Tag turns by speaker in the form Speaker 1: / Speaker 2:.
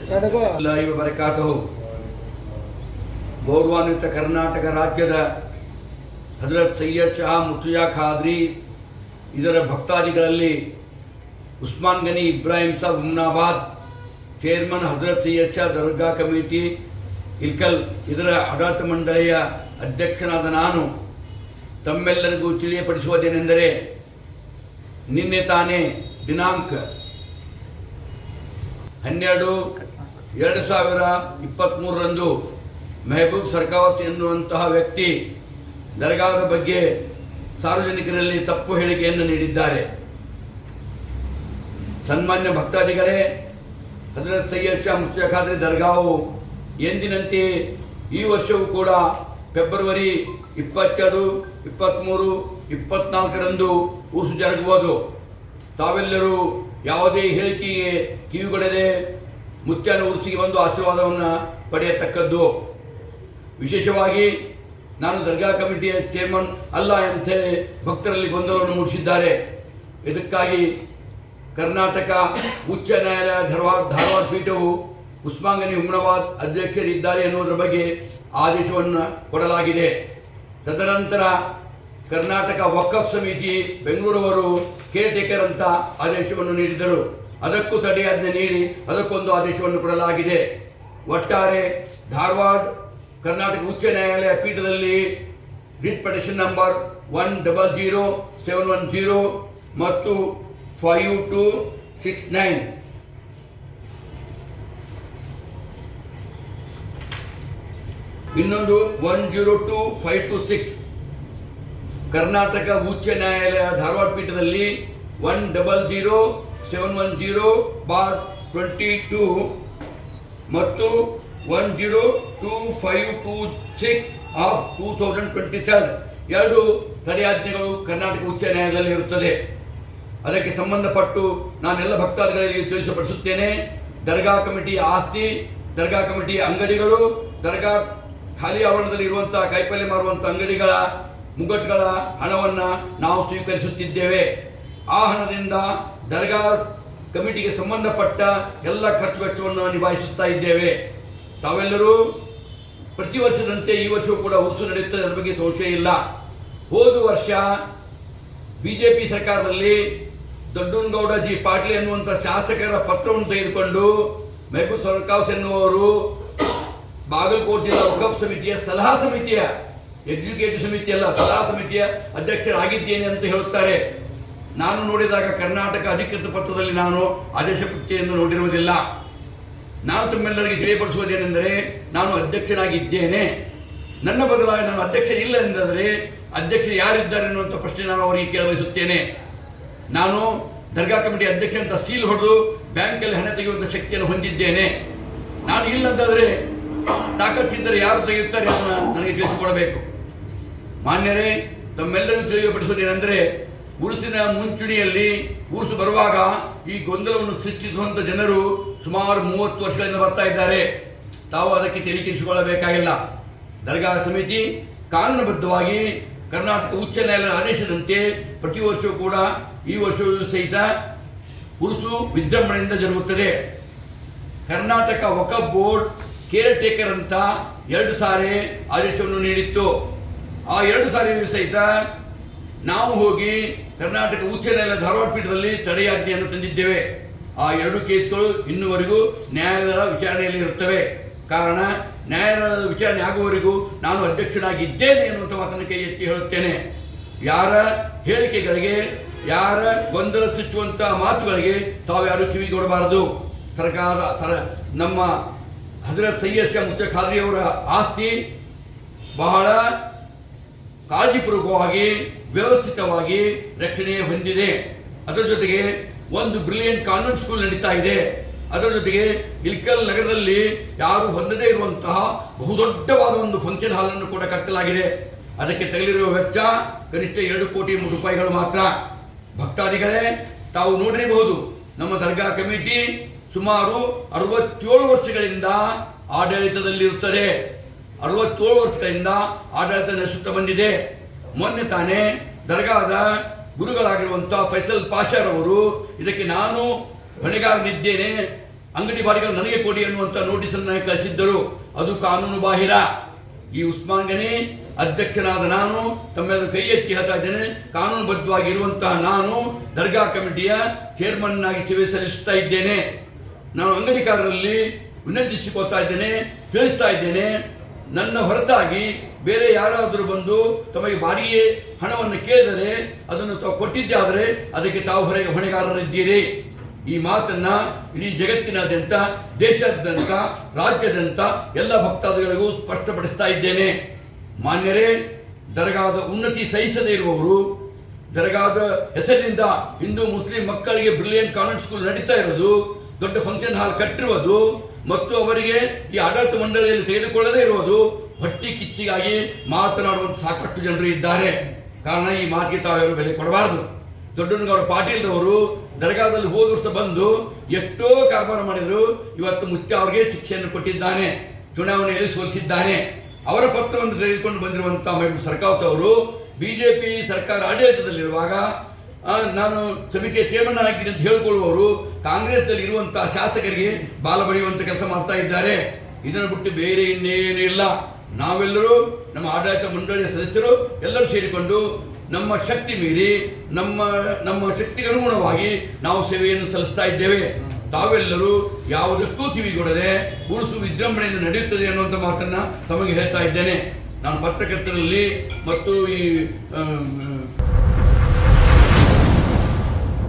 Speaker 1: ಬರಕಾತಹು ಗೌರವಾನ್ವಿತ ಕರ್ನಾಟಕ ರಾಜ್ಯದ ಹಜರತ್ ಸೈಯದ್ ಶಾ ಮುರ್ತುಜಾ ಖಾದ್ರಿ ಇದರ ಭಕ್ತಾದಿಗಳಲ್ಲಿ ಉಸ್ಮಾನ್ ಗನಿ ಇಬ್ರಾಹಿಂ ಸಾಬ್ ಹುಮ್ನಾಬಾದ್ ಚೇರ್ಮನ್ ಹಜರತ್ ಸೈಯದ್ ಶಾ ದರ್ಗಾ ಕಮಿಟಿ ಇಲ್ಕಲ್ ಇದರ ಆಡಳಿತ ಮಂಡಳಿಯ ಅಧ್ಯಕ್ಷನಾದ ನಾನು ತಮ್ಮೆಲ್ಲರಿಗೂ ತಿಳಿಯಪಡಿಸುವುದೇನೆಂದರೆ ನಿನ್ನೆ ತಾನೇ ದಿನಾಂಕ 12/2023 ಮೆಹಬೂಬ್ ಸರ್ಕಾವಸ್ ಎನ್ನುವಂತಹ ವ್ಯಕ್ತಿ ದರ್ಗಾದ ಬಗ್ಗೆ ಸಾರ್ವಜನಿಕರಲ್ಲಿ ತಪ್ಪು ಹೇಳಿಕೆಯನ್ನು ನೀಡಿದ್ದಾರೆ. ಸನ್ಮಾನ್ಯ ಭಕ್ತಾದಿಗಳೇ, ಹಜರತ್ ಸೈಯದ್ ಶಾ ಮುರ್ತುಜಾ ಖಾದ್ರಿ ದರ್ಗಾವು ಎಂದಿನಂತೆ ಈ ವರ್ಷವೂ ಕೂಡ ಫೆಬ್ರವರಿ 22, 23, 24ರಂದು ಉರ್ಸು ಜರುಗುವುದು. ತಾವೆಲ್ಲರೂ ಯಾವುದೇ ಹೇಳಿಕೆಗೆ ಕಿವಿಗೊಡದೆ ಮುತ್ಯಾನ ಉರ್ಸಿಗೆ ಬಂದು ಆಶೀರ್ವಾದವನ್ನು ಪಡೆಯತಕ್ಕದ್ದು. ವಿಶೇಷವಾಗಿ ನಾನು ದರ್ಗಾ ಕಮಿಟಿಯ ಚೇರ್ಮನ್ ಅಲ್ಲ ಅಂತೇಳಿ ಭಕ್ತರಲ್ಲಿ ಗೊಂದಲವನ್ನು ಮೂಡಿಸಿದ್ದಾರೆ. ಇದಕ್ಕಾಗಿ ಕರ್ನಾಟಕ ಉಚ್ಚ ನ್ಯಾಯಾಲಯ ಧಾರವಾಡ ಪೀಠವು ಉಸ್ಮಾನ್ ಗನಿ ಹುಮ್ನಾಬಾದ್ ಅಧ್ಯಕ್ಷರಿದ್ದಾರೆ ಎನ್ನುವುದರ ಬಗ್ಗೆ ಆದೇಶವನ್ನು ಕೊಡಲಾಗಿದೆ. ತದನಂತರ ಕರ್ನಾಟಕ ವಕ್ಫ್ ಸಮಿತಿ ಬೆಂಗಳೂರವರು ಕೇರ್ ಟೇಕರ್ ಅಂತ ಆದೇಶವನ್ನು ನೀಡಿದರು. ಅದಕ್ಕೂ ತಡೆಯಾಜ್ಞೆ ನೀಡಿ ಅದಕ್ಕೊಂದು ಆದೇಶವನ್ನು ಕೊಡಲಾಗಿದೆ. ಒಟ್ಟಾರೆ ಧಾರವಾಡ ಕರ್ನಾಟಕ ಉಚ್ಚ ನ್ಯಾಯಾಲಯ ಪೀಠದಲ್ಲಿ ರಿಟ್ ಪಿಟಿಷನ್ ನಂಬರ್ 100710 ಮತ್ತು 5269 ಇನ್ನೊಂದು 102526 ಕರ್ನಾಟಕ ಉಚ್ಚ ನ್ಯಾಯಾಲಯ ಧಾರವಾಡ ಪೀಠದಲ್ಲಿ 100710/22 ಮತ್ತು 102526 ಆಫ್ 2023 ಎರಡು ತಡೆಯಾಜ್ಞೆಗಳು ಕರ್ನಾಟಕ ಉಚ್ಚ ನ್ಯಾಯಾಲಯದಲ್ಲಿ ಇರುತ್ತದೆ. ಅದಕ್ಕೆ ಸಂಬಂಧಪಟ್ಟು ನಾನೆಲ್ಲ ಭಕ್ತಾದಿಗಳಿಗೆ ತಿಳಿಸಪಡಿಸುತ್ತೇನೆ. ದರ್ಗಾ ಕಮಿಟಿಯ ಆಸ್ತಿ, ದರ್ಗಾ ಕಮಿಟಿಯ ಅಂಗಡಿಗಳು, ದರ್ಗಾ ಖಾಲಿ ಆವರಣದಲ್ಲಿ ಇರುವಂತಹ ಕಾಯಿಪಲ್ಯ ಮಾರುವಂಥ ಅಂಗಡಿಗಳ ಮುಗ್ಗಟ್ಟುಗಳ ಹಣವನ್ನು ನಾವು ಸ್ವೀಕರಿಸುತ್ತಿದ್ದೇವೆ. ಆ ಹಣದಿಂದ ದರ್ಗಾ ಕಮಿಟಿಗೆ ಸಂಬಂಧಪಟ್ಟ ಎಲ್ಲ ಖರ್ಚು ವೆಚ್ಚವನ್ನು ನಿಭಾಯಿಸುತ್ತಾ ಇದ್ದೇವೆ. ತಾವೆಲ್ಲರೂ ಪ್ರತಿ ವರ್ಷದಂತೆ ಈ ವರ್ಷವೂ ಕೂಡ ಉರ್ಸು ನಡೆಯುತ್ತದೆ, ಅದರ ಬಗ್ಗೆ ಸಂಶಯ ಇಲ್ಲ. ಹೋದ ವರ್ಷ ಬಿಜೆಪಿ ಸರ್ಕಾರದಲ್ಲಿ ದೊಡ್ಡನಗೌಡ ಜಿ ಪಾಟೀಲ್ ಎನ್ನುವಂಥ ಶಾಸಕರ ಪತ್ರವನ್ನು ತೆಗೆದುಕೊಂಡು ಮೆಹಬೂಬ್ ಸರ್ಕಾವಸ್ ಎನ್ನುವರು ಬಾಗಲಕೋಟೆ ಜಿಲ್ಲಾ ವಕ್ಫ್ ಸಮಿತಿಯ ಸಲಹಾ ಸಮಿತಿಯ ಎಕ್ಸಿಕ್ಯೂಟಿವ್ ಸಮಿತಿ ಅಲ್ಲ, ಸಲಹಾ ಸಮಿತಿಯ ಅಧ್ಯಕ್ಷರಾಗಿದ್ದೇನೆ ಅಂತ ಹೇಳುತ್ತಾರೆ. ನಾನು ನೋಡಿದಾಗ ಕರ್ನಾಟಕ ಅಧಿಕೃತ ಪತ್ರದಲ್ಲಿ ನಾನು ಆದೇಶ ಪಟ್ಟಿಯನ್ನು ನೋಡಿರುವುದಿಲ್ಲ. ನಾನು ತಮ್ಮೆಲ್ಲರಿಗೆ ತಿಳಿಯಪಡಿಸುವುದೇನೆಂದರೆ, ನಾನು ಅಧ್ಯಕ್ಷನಾಗಿದ್ದೇನೆ. ನನ್ನ ಬದಲಾಗಿ ನಾನು ಅಧ್ಯಕ್ಷರಿಲ್ಲ ಎಂದಾದರೆ ಅಧ್ಯಕ್ಷರು ಯಾರಿದ್ದಾರೆ ಎನ್ನುವಂಥ ಪ್ರಶ್ನೆ ನಾನು ಅವರಿಗೆ ಕೇಳಬಯಸುತ್ತೇನೆ. ನಾನು ದರ್ಗಾ ಕಮಿಟಿ ಅಧ್ಯಕ್ಷ ಅಂತ ಸೀಲ್ ಹೊಡೆದು ಬ್ಯಾಂಕಲ್ಲಿ ಹಣ ತೆಗೆಯುವಂಥ ಶಕ್ತಿಯನ್ನು ಹೊಂದಿದ್ದೇನೆ. ನಾನು ಇಲ್ಲಂತಾದರೆ ತಾಕತ್ತಿದ್ದರೆ ಯಾರು ತೆಗೆಯುತ್ತಾರೆ ಅದನ್ನು ನನಗೆ ತಿಳಿಸಿಕೊಡಬೇಕು. ಮಾನ್ಯರೇ, ತಮ್ಮೆಲ್ಲರಿಗೂ ತಿಳಿಯಪಡಿಸುವುದೇನೆಂದರೆ, ಉರುಸಿನ ಮುಂಚೂಣಿಯಲ್ಲಿ ಉರುಸು ಬರುವಾಗ ಈ ಗೊಂದಲವನ್ನು ಸೃಷ್ಟಿಸುವಂಥ ಜನರು ಸುಮಾರು 30 ವರ್ಷಗಳಿಂದ ಬರ್ತಾ ಇದ್ದಾರೆ. ತಾವು ಅದಕ್ಕೆ ತಲೆಕೆಡಿಸಿಕೊಳ್ಳಬೇಕಾಗಿಲ್ಲ. ದರ್ಗಾ ಸಮಿತಿ ಕಾನೂನುಬದ್ಧವಾಗಿ ಕರ್ನಾಟಕ ಉಚ್ಚ ನ್ಯಾಯಾಲಯದ ಆದೇಶದಂತೆ ಪ್ರತಿ ವರ್ಷವೂ ಕೂಡ ಈ ವರ್ಷವೂ ಸಹಿತ ಉರುಸು ವಿಜೃಂಭಣೆಯಿಂದ ಜರುಗುತ್ತದೆ. ಕರ್ನಾಟಕ ವಕ್ಫ್ ಬೋರ್ಡ್ ಕೇರ್ ಟೇಕರ್ ಅಂತ 2 ಸಾರಿ ಆದೇಶವನ್ನು ನೀಡಿತ್ತು. ಆ 2 ಸಾರಿಯೂ ಸಹಿತ ನಾವು ಹೋಗಿ ಕರ್ನಾಟಕ ಉಚ್ಚ ನ್ಯಾಯಾಲಯ ಧಾರವಾಡ ಪೀಠದಲ್ಲಿ ತಡೆಯಾಜ್ಞೆಯನ್ನು ತಂದಿದ್ದೇವೆ. ಆ 2 ಕೇಸ್ಗಳು ಇನ್ನುವರೆಗೂ ನ್ಯಾಯಾಲಯದ ವಿಚಾರಣೆಯಲ್ಲಿ ಇರುತ್ತವೆ. ಕಾರಣ, ನ್ಯಾಯಾಲಯದ ವಿಚಾರಣೆ ಆಗುವವರೆಗೂ ನಾನು ಅಧ್ಯಕ್ಷನಾಗಿದ್ದೇನೆ ಎನ್ನುವಂಥ ಮಾತನ್ನು ಕೈ ಎತ್ತಿ ಹೇಳುತ್ತೇನೆ. ಯಾರ ಹೇಳಿಕೆಗಳಿಗೆ, ಯಾರ ಗೊಂದಲ ಸೃಷ್ಟಿಸುವಂಥ ಮಾತುಗಳಿಗೆ ತಾವು ಯಾರು ಕಿವಿಗೊಡಬಾರದು. ನಮ್ಮ ಹಜರತ್ ಸೈಯದ್ ಶಾ ಮುರ್ತುಜಾ ಖಾದ್ರಿಯವರ ಆಸ್ತಿ ಬಹಳ ಕಾಳಜಿಪೂರ್ವಕವಾಗಿ ವ್ಯವಸ್ಥಿತವಾಗಿ ರಕ್ಷಣೆ ಹೊಂದಿದೆ. ಅದರ ಜೊತೆಗೆ ಒಂದು ಬ್ರಿಲಿಯಂಟ್ ಕಾನ್ವೆಂಟ್ ಸ್ಕೂಲ್ ನಡೀತಾ ಇದೆ. ಅದರ ಜೊತೆಗೆ ಇಲ್ಕಲ್ ನಗರದಲ್ಲಿ ಯಾರು ಹೊಂದದೇ ಇರುವಂತಹ ಬಹುದೊಡ್ಡವಾದ ಒಂದು ಫಂಕ್ಷನ್ ಹಾಲನ್ನು ಕೂಡ ಕಟ್ಟಲಾಗಿದೆ. ಅದಕ್ಕೆ ತಗಲಿರುವ ವೆಚ್ಚ ಕನಿಷ್ಠ 2 ಕೋಟಿ ರೂಪಾಯಿಗಳು ಮಾತ್ರ. ಭಕ್ತಾದಿಗಳೇ, ತಾವು ನೋಡಿರಬಹುದು, ನಮ್ಮ ದರ್ಗಾ ಕಮಿಟಿ ಸುಮಾರು 67 ವರ್ಷಗಳಿಂದ ಆಡಳಿತದಲ್ಲಿರುತ್ತದೆ. 67 ವರ್ಷಗಳಿಂದ ಆಡಳಿತ ನಡೆಸುತ್ತಾ ಬಂದಿದೆ. ಮೊನ್ನೆ ತಾನೇ ದರ್ಗಾದ ಗುರುಗಳಾಗಿರುವಂಥ ಫೈಸಲ್ ಪಾಷಾರವರು ಇದಕ್ಕೆ ನಾನು ಹೊಣೆಗಾರನಿದ್ದೇನೆ, ಅಂಗಡಿ ಬಾಡಿಗೆ ನನಗೆ ಕೊಡಿ ಅನ್ನುವಂಥ ನೋಟಿಸನ್ನು ಕಳಿಸಿದ್ದರು. ಅದು ಕಾನೂನು ಬಾಹಿರ. ಈ ಉಸ್ಮಾನ್ ಗನಿ ಅಧ್ಯಕ್ಷನಾದ ನಾನು ತಮ್ಮೆಲ್ಲರೂ ಕೈ ಎತ್ತಿ ಹೇಳ್ತಾ ಇದ್ದೇನೆ, ಕಾನೂನುಬದ್ಧವಾಗಿರುವಂತಹ ನಾನು ದರ್ಗಾ ಕಮಿಟಿಯ ಚೇರ್ಮನ್ ಆಗಿ ಸೇವೆ ಸಲ್ಲಿಸುತ್ತಾ ಇದ್ದೇನೆ. ನಾನು ಅಂಗಡಿಕಾರರಲ್ಲಿ ವಿನಂತಿಸಿಕೊಳ್ತಾ ಇದ್ದೇನೆ, ತಿಳಿಸ್ತಾ ಇದ್ದೇನೆ, ನನ್ನ ಹೊರತಾಗಿ ಬೇರೆ ಯಾರಾದರೂ ಬಂದು ತಮಗೆ ಬಾಡಿಗೆ ಹಣವನ್ನು ಕೇಳಿದರೆ ಅದನ್ನು ತಾವು ಕೊಟ್ಟಿದ್ದೇ ಆದರೆ ಅದಕ್ಕೆ ತಾವು ಹೊಣೆಗಾರರಿದ್ದೀರಿ. ಈ ಮಾತನ್ನ ಇಡೀ ಜಗತ್ತಿನಾದ್ಯಂತ, ದೇಶಾದ್ಯಂತ, ರಾಜ್ಯಾದ್ಯಂತ ಎಲ್ಲ ಭಕ್ತಾದಿಗಳಿಗೂ ಸ್ಪಷ್ಟಪಡಿಸ್ತಾ ಇದ್ದೇನೆ. ಮಾನ್ಯರೇ, ದರ್ಗಾದ ಉನ್ನತಿ ಸಹಿಸದೇ ಇರುವವರು, ದರ್ಗಾದ ಹೆಸರಿನಿಂದ ಹಿಂದೂ ಮುಸ್ಲಿಂ ಮಕ್ಕಳಿಗೆ ಬ್ರಿಲಿಯಂಟ್ ಕಾನ್ವೆಂಟ್ ಸ್ಕೂಲ್ ನಡೀತಾ ಇರೋದು, ದೊಡ್ಡ ಫಂಕ್ಷನ್ ಹಾಲ್ ಕಟ್ಟಿರುವುದು ಮತ್ತು ಅವರಿಗೆ ಈ ಆಡಳಿತ ಮಂಡಳಿಯಲ್ಲಿ ತೆಗೆದುಕೊಳ್ಳದೇ ಇರುವುದು ಹೊಟ್ಟಿ ಕಿಚ್ಚಿಗಾಗಿ ಮಾತನಾಡುವಂಥ ಸಾಕಷ್ಟು ಜನರು ಇದ್ದಾರೆ. ಕಾರಣ ಈ ಮಾತಿಗೆ ತಾವ್ಯಾರು ಬೆಲೆ ಕೊಡಬಾರದು. ದೊಡ್ಡನಗೌಡ ಪಾಟೀಲ್ರವರು ದರ್ಗಾದಲ್ಲಿ ಹೋದ ವರ್ಷ ಬಂದು ಎಷ್ಟೋ ಕಾರ್ಬಾರ ಮಾಡಿದರು. ಇವತ್ತು ಮುತ್ಯ ಅವರಿಗೆ ಶಿಕ್ಷೆಯನ್ನು ಕೊಟ್ಟಿದ್ದಾನೆ, ಚುನಾವಣೆಯಲ್ಲಿ ಸೋಲಿಸಿದ್ದಾನೆ. ಅವರ ಪತ್ರವನ್ನು ತೆಗೆದುಕೊಂಡು ಬಂದಿರುವಂಥ ಮಹಬೂಬ್ ಸರ್ಕಾವತ್ ಅವರು ಬಿಜೆಪಿ ಸರ್ಕಾರ ಆಡಳಿತದಲ್ಲಿರುವಾಗ ನಾನು ಸಮಿತಿಯ ಚೇರ್ಮನ್ ಆಗಿದ್ದೀನಿ ಅಂತ ಹೇಳಿಕೊಳ್ಳುವವರು ಕಾಂಗ್ರೆಸ್ನಲ್ಲಿ ಇರುವಂತಹ ಶಾಸಕರಿಗೆ ಬಾಲ ಬಡಿಯುವಂಥ ಕೆಲಸ ಮಾಡ್ತಾ ಇದ್ದಾರೆ. ಇದನ್ನು ಬಿಟ್ಟು ಬೇರೆ ಇನ್ನೇನು ಇಲ್ಲ. ನಾವೆಲ್ಲರೂ ನಮ್ಮ ಆಡಳಿತ ಮಂಡಳಿಯ ಸದಸ್ಯರು ಎಲ್ಲರೂ ಸೇರಿಕೊಂಡು ನಮ್ಮ ಶಕ್ತಿ ಮೀರಿ ನಮ್ಮ ಶಕ್ತಿಗೆ ಅನುಗುಣವಾಗಿ ನಾವು ಸೇವೆಯನ್ನು ಸಲ್ಲಿಸ್ತಾ ಇದ್ದೇವೆ. ತಾವೆಲ್ಲರೂ ಯಾವುದಕ್ಕೂ ಕಿವಿಗೊಡದೆ ಉರುಸು ವಿಜೃಂಭಣೆಯಿಂದ ನಡೆಯುತ್ತದೆ ಅನ್ನುವಂಥ ಮಾತನ್ನು ತಮಗೆ ಹೇಳ್ತಾ ಇದ್ದೇನೆ. ನಾನು ಪತ್ರಕರ್ತರಲ್ಲಿ ಮತ್ತು ಈ